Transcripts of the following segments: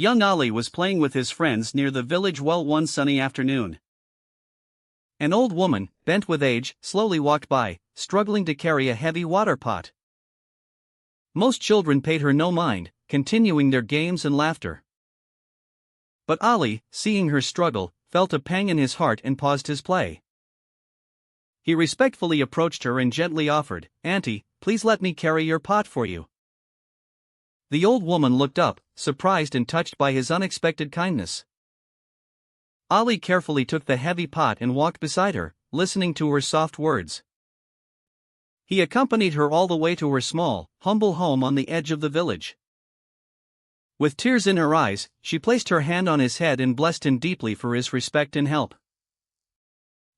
Young Ali was playing with his friends near the village well one sunny afternoon. An old woman, bent with age, slowly walked by, struggling to carry a heavy water pot. Most children paid her no mind, continuing their games and laughter. But Ali, seeing her struggle, felt a pang in his heart and paused his play. He respectfully approached her and gently offered, "Auntie, please let me carry your pot for you." The old woman looked up, surprised and touched by his unexpected kindness. Ali carefully took the heavy pot and walked beside her, listening to her soft words. He accompanied her all the way to her small, humble home on the edge of the village. With tears in her eyes, she placed her hand on his head and blessed him deeply for his respect and help.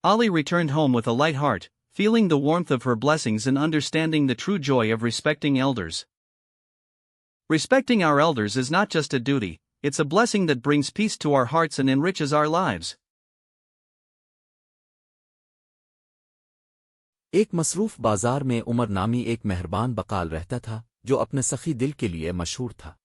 Ali returned home with a light heart, feeling the warmth of her blessings and understanding the true joy of respecting elders. Respecting our elders is not just a duty, it's a blessing that brings peace to our hearts and enriches our lives. एक मसरूफ बाजार में उमर नामी एक मेहरबान बकाल रहता था, जो अपने सखी दिल के लिए मशहूर था।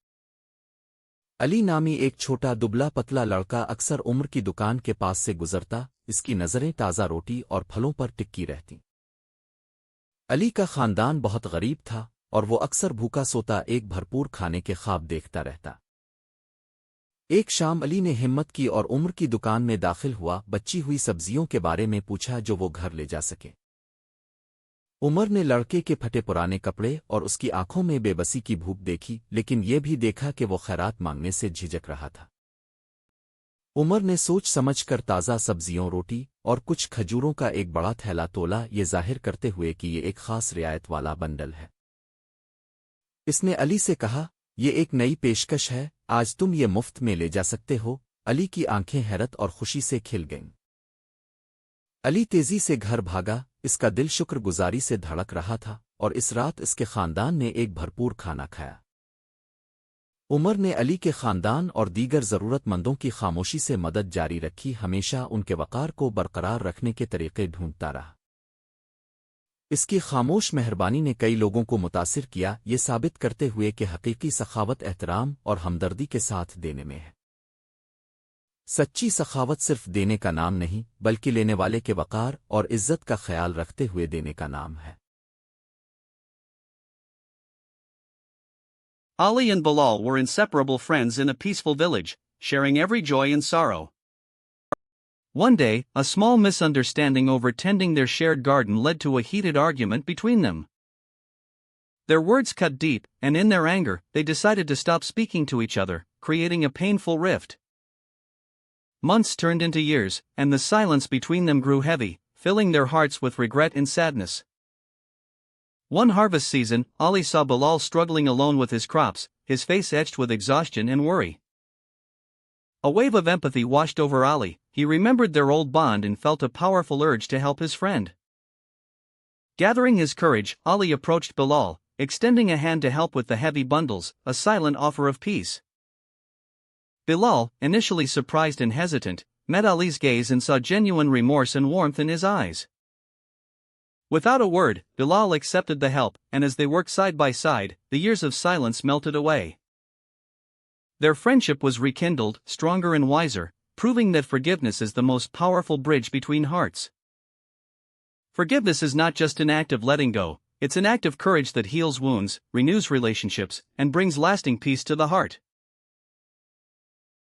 अली नामी एक छोटा दुबला पतला लड़का अक्सर उमर की दुकान के पास से गुजरता, इसकी नज़रें ताज़ा रोटी और फलों पर टिक्की रहतीं। अली का खानदान बहुत गरीब था, और वो अक्सर भूखा सोता एक भरपूर खाने के ख्वाब देखता रहता। एक शाम अली ने हिम्मत की और उमर की दुकान में दाखिल हुआ, बची हुई सब्जियों के बारे में पूछा जो वो घर ले जा सके। उमर ने लड़के के फटे पुराने कपड़े और उसकी आंखों में बेबसी की भूख देखी, लेकिन ये भी देखा कि वो खैरात मांगने से झिझक रहा था। उमर ने सोच समझकर ताज़ा सब्जियों, रोटी और कुछ खजूरों का एक बड़ा थैला तोला, ये जाहिर करते हुए कि ये एक खास रियायत वाला बंडल है। इसने अली से कहा, "ये एक नई पेशकश है, आज तुम ये मुफ्त में ले जा सकते हो।" अली की आंखें हैरत और खुशी से खिल गईं। अली तेजी से घर भागा, इसका दिल शुक्रगुजारी से धड़क रहा था, और इस रात इसके खानदान ने एक भरपूर खाना खाया। उमर ने अली के खानदान और दीगर ज़रूरतमंदों की खामोशी से मदद जारी रखी, हमेशा उनके वक़ार को बरकरार रखने के तरीक़े ढूंढता रहा। इसकी खामोश मेहरबानी ने कई लोगों को मुतासिर किया, ये साबित करते हुए कि हकीकी सखावत एहतराम और हमदर्दी के साथ देने में है। सच्ची सखावत सिर्फ देने का नाम नहीं, बल्कि लेने वाले के वक़ार और इज्जत का ख्याल रखते हुए देने का नाम है। Ali and Bilal were inseparable friends in a peaceful village, sharing every joy and sorrow. One day, a small misunderstanding over tending their shared garden led to a heated argument between them. Their words cut deep, and in their anger, they decided to stop speaking to each other, creating a painful rift. Months turned into years, and the silence between them grew heavy, filling their hearts with regret and sadness. One harvest season, Ali saw Bilal struggling alone with his crops, his face etched with exhaustion and worry. A wave of empathy washed over Ali. He remembered their old bond and felt a powerful urge to help his friend. Gathering his courage, Ali approached Bilal, extending a hand to help with the heavy bundles, a silent offer of peace. Bilal, initially surprised and hesitant, met Ali's gaze and saw genuine remorse and warmth in his eyes. Without a word, Bilal accepted the help, and as they worked side by side, the years of silence melted away. Their friendship was rekindled, stronger and wiser, proving that forgiveness is the most powerful bridge between hearts. Forgiveness is not just an act of letting go, it's an act of courage that heals wounds, renews relationships, and brings lasting peace to the heart.